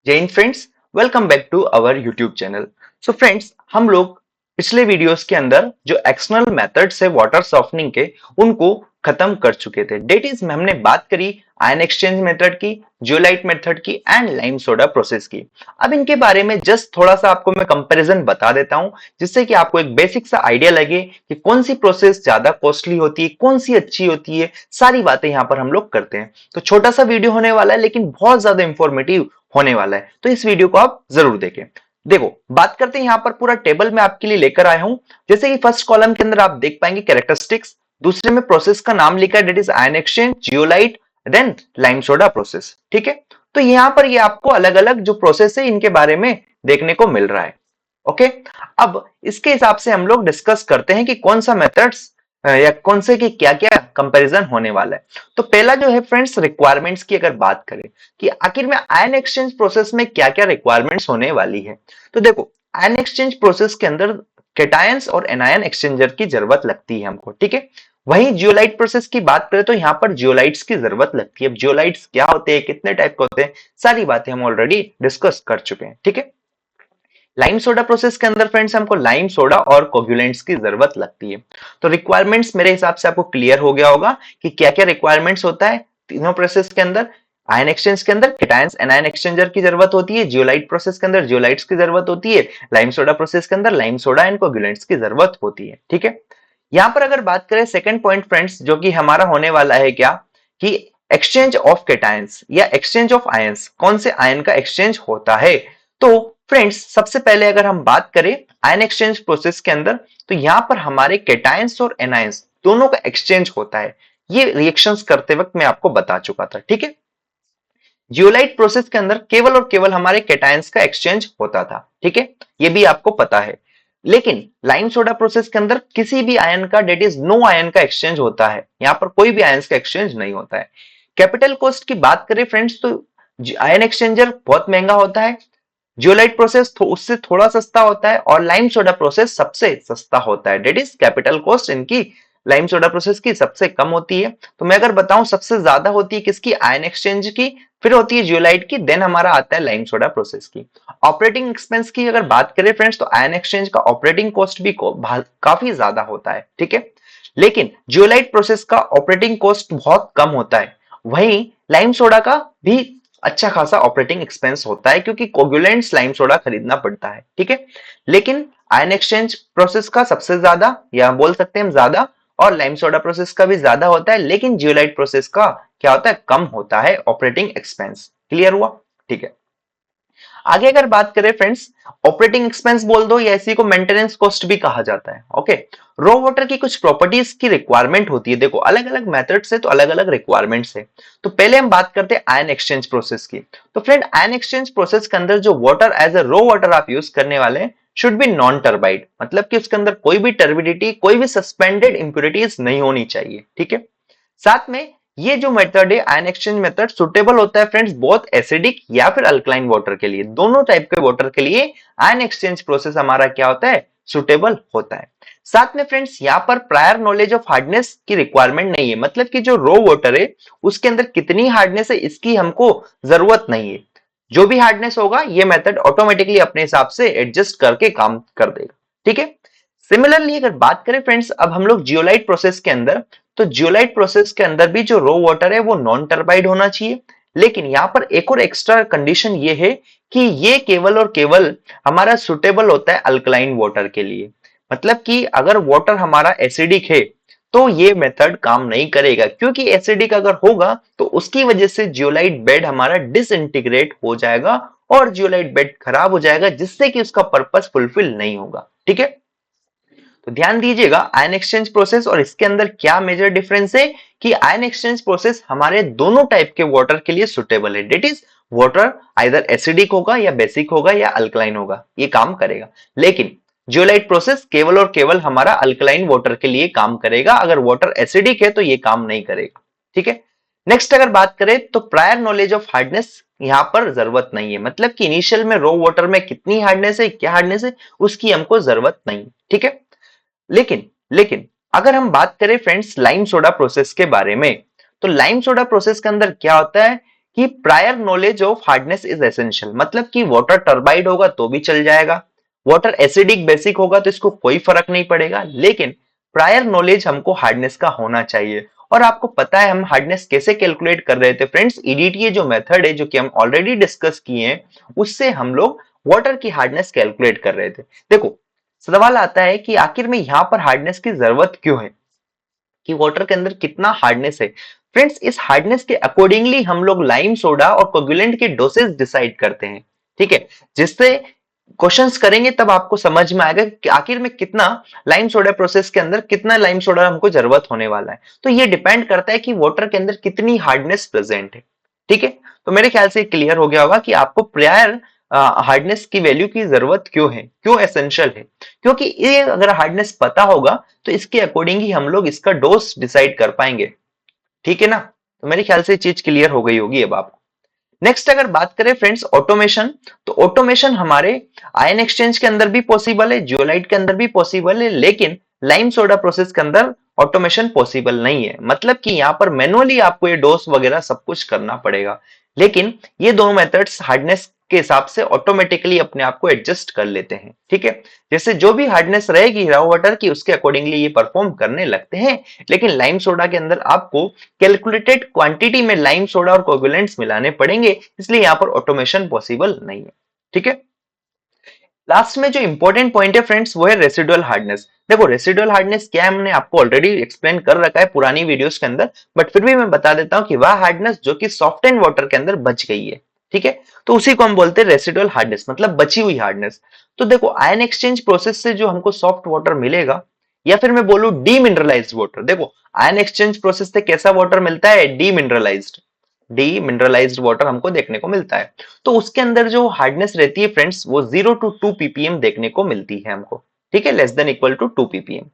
जय हिंद friends, welcome back to our YouTube channel. So friends, हम लोग पिछले वीडियोस के अंदर जो एक्सटर्नल मेथड्स है वाटर सॉफ्टनिंग के, उनको खत्म कर चुके थे। डेट इज में हमने बात करी आयन एक्सचेंज मेथड की, जियोलाइट मेथड की एंड लाइम सोडा प्रोसेस की। अब इनके बारे में जस्ट थोड़ा सा आपको मैं कंपैरिजन बता देता हूं, जिससे कि आपको एक बेसिक सा आइडिया लगे कि कौन सी प्रोसेस ज्यादा कॉस्टली होती है, कौन सी अच्छी होती है। सारी बातें यहाँ पर हम लोग करते हैं। तो छोटा सा वीडियो होने वाला है, लेकिन बहुत ज्यादा इंफॉर्मेटिव होने वाला है, तो इस वीडियो को आप जरूर देखें। देखो, बात करते हैं यहाँ पर पूरा टेबल मैं आपके लिए लेकर आया हूं। जैसे कि फर्स्ट कॉलम के अंदर आप देख पाएंगे कैरेक्टरिस्टिक्स, दूसरे में प्रोसेस का नाम लिखा है, that is ion exchange, zeolite, then lime soda process. ठीक है, तो यहाँ पर ये आपको अलग अलग जो प्रोसेस है इनके बारे में देखने को मिल रहा है। ओके, अब इसके हिसाब से हम लोग डिस्कस करते हैं कि कौन सा मेथड्स या कौन से की क्या क्या कंपैरिजन होने वाला है। तो पहला जो है फ्रेंड्स, रिक्वायरमेंट्स की अगर बात करें कि आखिर में आयन एक्सचेंज प्रोसेस में क्या क्या रिक्वायरमेंट्स होने वाली है, तो देखो, आयन एक्सचेंज प्रोसेस के अंदर केटायंस और एनायन एक्सचेंजर की जरूरत लगती है हमको। ठीक है, वहीं जियोलाइट प्रोसेस की बात करें तो यहाँ पर जियोलाइट्स की जरूरत लगती है। अब जियोलाइट्स क्या होते हैं, कितने टाइप के होते हैं, सारी बातें हम ऑलरेडी डिस्कस कर चुके हैं। ठीक है, लाइम सोडा प्रोसेस के अंदर फ्रेंड्स हमको लाइम सोडा और कोगुलेंट्स की जरूरत लगती है। तो रिक्वायरमेंट्स मेरे हिसाब से आपको क्लियर हो गया होगा कि क्या क्या रिक्वायरमेंट्स होता है तीनों प्रोसेस के अंदर। आयन एक्सचेंज के अंदर केटायंस एनायन एक्सचेंजर की जरूरत होती है, जियोलाइट प्रोसेस के अंदर जियोलाइट्स की जरूरत होती है, लाइम सोडा प्रोसेस के अंदर लाइम सोडा एंड कोगुलेंट्स की जरूरत होती है। ठीक है, यहाँ पर अगर बात करें सेकंड पॉइंट फ्रेंड्स, जो कि हमारा होने वाला है क्या, कि एक्सचेंज ऑफ केटायंस या एक्सचेंज ऑफ आयंस, कौन से आयन का एक्सचेंज होता है। तो फ्रेंड्स, सबसे पहले अगर हम बात करें आयन एक्सचेंज प्रोसेस के अंदर, तो यहां पर हमारे केटायंस और एनायंस दोनों का एक्सचेंज होता है। ये रिएक्शंस करते वक्त मैं आपको बता चुका था। ठीक है, जियोलाइट प्रोसेस के अंदर केवल और केवल हमारे केटायंस का एक्सचेंज होता था। ठीक है, ये भी आपको पता है। लेकिन लाइम सोडा प्रोसेस के अंदर किसी भी आयन का, डेट इज नो आयन का एक्सचेंज होता है। यहां पर कोई भी आयंस का एक्सचेंज नहीं होता है। कैपिटल कॉस्ट की बात करें फ्रेंड्स, तो आयन एक्सचेंजर बहुत महंगा होता है, जियोलाइट प्रोसेस उससे थोड़ा सस्ता होता है, और लाइम सोडा प्रोसेस सबसे सस्ता होता है। डेट इज कैपिटल कॉस्ट इनकी लाइम सोडा प्रोसेस की सबसे कम होती है। तो मैं अगर बताऊं, सबसे ज्यादा होती है किसकी, आयन एक्सचेंज की, फिर होती है जियोलाइट की, देन हमारा आता है लाइम सोडा प्रोसेस की। ऑपरेटिंग एक्सपेंस की अगर बात करें फ्रेंड्स, तो आयन एक्सचेंज का ऑपरेटिंग कॉस्ट भी काफी ज्यादा होता है। ठीक है, लेकिन जियोलाइट प्रोसेस का ऑपरेटिंग कॉस्ट बहुत कम होता है। वहीं लाइम सोडा का भी अच्छा खासा ऑपरेटिंग एक्सपेंस होता है, क्योंकि कोगुलेंट्स लाइम सोडा खरीदना पड़ता है। ठीक है, लेकिन आयन एक्सचेंज प्रोसेस का सबसे ज्यादा, या बोल सकते हैं हम ज्यादा, और लाइम सोडा प्रोसेस का भी ज्यादा होता है, लेकिन जियोलाइट प्रोसेस का क्या होता है, कम होता है ऑपरेटिंग एक्सपेंस। क्लियर हुआ? ठीक है, आगे अगर बात करें फ्रेंड्स, ऑपरेटिंग एक्सपेंस बोल दो या इसी को मेंटेनेंस कॉस्ट भी कहा जाता है। ओके, रो वाटर की कुछ प्रॉपर्टीज की रिक्वायरमेंट होती है। देखो, अलग अलग मेथड से तो अलग अलग रिक्वायरमेंट्स है। तो पहले हम बात करते हैं आयन एक्सचेंज प्रोसेस की। तो फ्रेंड, आयन एक्सचेंज प्रोसेस के अंदर जो water as a raw water आप यूज करने वाले हैं, शुड बी नॉन टर्बाइड, मतलब कि उसके अंदर कोई भी टर्बिडिटी, कोई भी सस्पेंडेड इंप्योरिटीज नहीं होनी चाहिए। ठीक है, साथ में ये जो मेथड है आयन एक्सचेंज मेथड, सुटेबल होता है फ्रेंड्स बहुत एसिडिक या फिर अल्कलाइन वाटर के लिए। दोनों टाइप के वाटर के लिए आयन एक्सचेंज प्रोसेस हमारा क्या होता है, सुटेबल होता है। साथ में फ्रेंड्स, यहाँ पर प्रायर नॉलेज ऑफ हार्डनेस की रिक्वायरमेंट नहीं है, मतलब कि जो रो वाटर है उसके अंदर कितनी हार्डनेस है इसकी हमको जरूरत नहीं है। जो भी हार्डनेस होगा ये मेथड ऑटोमेटिकली अपने हिसाब से एडजस्ट करके काम कर देगा। ठीक है, सिमिलरली अगर बात करें फ्रेंड्स, अब हम लोग जियोलाइट प्रोसेस के अंदर, तो जियोलाइट प्रोसेस के अंदर भी जो रो वाटर है वो नॉन टर्बाइड होना चाहिए। लेकिन यहाँ पर एक और एक्स्ट्रा कंडीशन ये है कि ये केवल और केवल हमारा सुटेबल होता है अल्कलाइन वाटर के लिए। मतलब कि अगर वाटर हमारा एसिडिक है तो ये मेथड काम नहीं करेगा, क्योंकि एसिडिक अगर होगा तो उसकी वजह से जियोलाइट बेड हमारा डिसइंटीग्रेट हो जाएगा और जियोलाइट बेड खराब हो जाएगा, जिससे कि उसका पर्पस फुलफिल नहीं होगा। ठीक है, तो ध्यान दीजिएगा आयन एक्सचेंज प्रोसेस और इसके अंदर क्या मेजर डिफरेंस है, कि आयन एक्सचेंज प्रोसेस हमारे दोनों टाइप के वाटर के लिए सुटेबल है। That is water either acidic होगा या बेसिक होगा या अल्कलाइन होगा, ये काम करेगा। लेकिन जियोलाइट प्रोसेस केवल और केवल हमारा अल्कलाइन वाटर के लिए काम करेगा, अगर वाटर एसिडिक है तो ये काम नहीं करेगा। ठीक है, नेक्स्ट अगर बात करें तो प्रायर नॉलेज ऑफ हार्डनेस यहाँ पर जरूरत नहीं है, मतलब कि इनिशियल में रो वाटर में कितनी हार्डनेस है, क्या हार्डनेस है, उसकी हमको जरूरत नहीं। ठीक है, लेकिन लेकिन अगर हम बात करें फ्रेंड्स लाइम सोडा प्रोसेस के बारे में, तो लाइम सोडा प्रोसेस के अंदर क्या होता है कि prior knowledge of hardness is essential, मतलब कि वाटर टर्बाइड होगा तो भी चल जाएगा, वाटर एसिडिक बेसिक होगा तो इसको कोई फर्क नहीं पड़ेगा, लेकिन प्रायर नॉलेज हमको हार्डनेस का होना चाहिए। और आपको पता है हम हार्डनेस कैसे कैलकुलेट कर रहे थे फ्रेंड्स, ईडीटीए जो मेथड है जो कि हम ऑलरेडी डिस्कस किए हैं, उससे हम लोग वाटर की हार्डनेस कैलकुलेट कर रहे थे। देखो सवाल आता है कि आखिर में यहाँ पर हार्डनेस की जरूरत क्यों है, कि वाटर के अंदर कितना हार्डनेस है। फ्रेंड्स इस हार्डनेस के अकॉर्डिंगली हम लोग लाइम सोडा और कोगुलेंट के डोसेज डिसाइड करते हैं, ठीक है, जिससे क्वेश्चंस करेंगे तब आपको समझ में आएगा कि आखिर में कितना लाइम सोडा प्रोसेस के अंदर कितना लाइम सोडा हमको जरूरत होने वाला है। तो ये डिपेंड करता है कि वाटर के अंदर कितनी हार्डनेस प्रेजेंट है, ठीक है। तो मेरे ख्याल से क्लियर हो गया होगा कि आपको प्रायर हार्डनेस की वैल्यू की जरूरत क्यों है, क्यों एसेंशियल है, क्योंकि ये अगर हार्डनेस पता होगा तो इसके अकॉर्डिंग ही हम लोग इसका डोज डिसाइड कर पाएंगे, ठीक है ना। तो मेरे ख्याल से ये चीज क्लियर हो गई होगी अब आपको। नेक्स्ट अगर बात करें फ्रेंड्स ऑटोमेशन, तो ऑटोमेशन हमारे आयन एक्सचेंज के अंदर भी पॉसिबल है, जियोलाइट के अंदर भी पॉसिबल है, लेकिन लाइम सोडा प्रोसेस के अंदर ऑटोमेशन पॉसिबल नहीं है, मतलब कि यहाँ पर मैनुअली आपको ये डोस वगैरह सब कुछ करना पड़ेगा। लेकिन ये दोनों मेथड्स हार्डनेस के हिसाब से ऑटोमेटिकली अपने आप को एडजस्ट कर लेते हैं, ठीक है। जैसे जो भी हार्डनेस रहेगी रॉ वाटर की उसके अकॉर्डिंगली ये परफॉर्म करने लगते हैं, लेकिन लाइम सोडा के अंदर आपको कैलकुलेटेड क्वांटिटी में लाइम सोडा और कोगुलेंट्स मिलाने पड़ेंगे, इसलिए यहाँ पर ऑटोमेशन पॉसिबल नहीं है, ठीक है। लास्ट में जो इंपॉर्टेंट पॉइंट है फ्रेंड्स वो है रेसिडुअल हार्डनेस। देखो रेसिडुअल हार्डनेस क्या है हमने आपको ऑलरेडी एक्सप्लेन कर रखा है पुरानी वीडियोस के अंदर, बट फिर भी मैं बता देता हूं कि वह हार्डनेस जो कि सॉफ्ट एंड वाटर के अंदर बच गई है, ठीक है। तो उसी को हम बोलते हैं रेसिडुअल हार्डनेस, मतलब बची हुई हार्डनेस। तो देखो आयन एक्सचेंज प्रोसेस से जो हमको सॉफ्ट वाटर मिलेगा, या फिर मैं बोलूं डीमिनरलाइज्ड वाटर, देखो आयन एक्सचेंज प्रोसेस से कैसा वाटर मिलता है, डीमिनरलाइज्ड वाटर हमको देखने को मिलता है। तो उसके अंदर जो हार्डनेस रहती है फ्रेंड्स वो 0 to 2 ppm देखने को मिलती है हमको, ठीक है, less than equal to 2 ppm।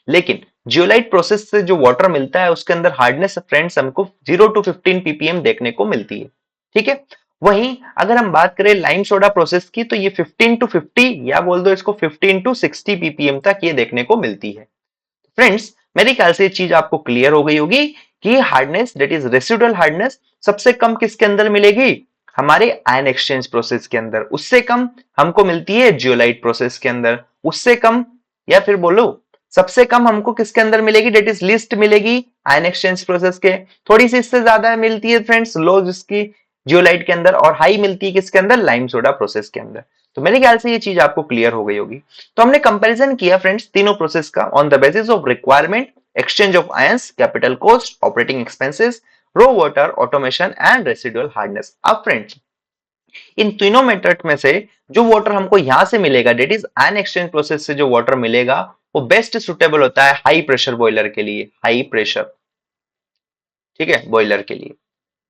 लेकिन जियोलाइट प्रोसेस से जो वाटर मिलता है उसके अंदर हार्डनेस फ्रेंड्स हमको 0 to 15 ppm देखने को मिलती है, ठीक है। वहीं अगर हम बात करें लाइम सोडा प्रोसेस की तो ये 15 to 50 या बोल दो इसको 15 to 60 ppm तक ये देखने को मिलती है। फ्रेंड्स मेरे ख्याल से ये चीज आपको क्लियर हो गई होगी कि hardness that is residual hardness सबसे कम किसके अंदर मिलेगी, हमारे आयन एक्सचेंज प्रोसेस के अंदर, उससे कम हमको मिलती है जियोलाइट प्रोसेस के अंदर, उससे कम या फिर बोलो सबसे कम हमको किसके अंदर मिलेगी, डेट इज लिस्ट मिलेगी आयन एक्सचेंज प्रोसेस के, थोड़ी सी इससे ज्यादा मिलती है फ्रेंड्स लो जिसकी जियोलाइट के अंदर, और हाई मिलती है किसके अंदर, लाइम सोडा प्रोसेस के अंदर। तो मेरे ख्याल से ये चीज आपको क्लियर हो गई होगी। तो हमने कंपैरिजन किया फ्रेंड्स तीनों प्रोसेस का on the basis of requirement, exchange of ions, capital cost, operating expenses, raw water, automation and residual hardness. अब फ्रेंड्स इन तीनों मेथड में से जो वाटर हमको यहां से मिलेगा that is ion exchange process से जो वाटर मिलेगा वो बेस्ट सुटेबल होता है हाई प्रेशर बॉयलर के लिए, हाई प्रेशर, ठीक है, बॉयलर के लिए,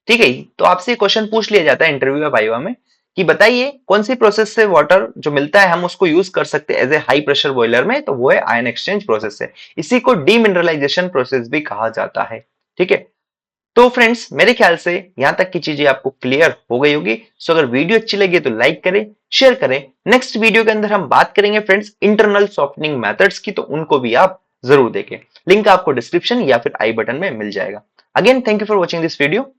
ठीक है। तो आपसे क्वेश्चन पूछ लिया जाता है इंटरव्यू या वाइवा में कि बताइए कौन सी प्रोसेस से वाटर जो मिलता है हम उसको यूज कर सकते हैं as a high pressure boiler में, तो वो है आयन एक्सचेंज प्रोसेस है, इसी को डीमिनरलाइजेशन प्रोसेस भी कहा जाता है, ठीक है। तो फ्रेंड्स मेरे ख्याल से यहां तक की चीजें आपको क्लियर हो गई होगी। सो अगर वीडियो अच्छी लगी तो लाइक करें, शेयर करें। नेक्स्ट वीडियो के अंदर हम बात करेंगे फ्रेंड्स इंटरनल सॉफ्टनिंग मेथड्स की, तो उनको भी आप जरूर देखें, लिंक आपको डिस्क्रिप्शन या फिर आई बटन में मिल जाएगा। Again thank you for watching this video.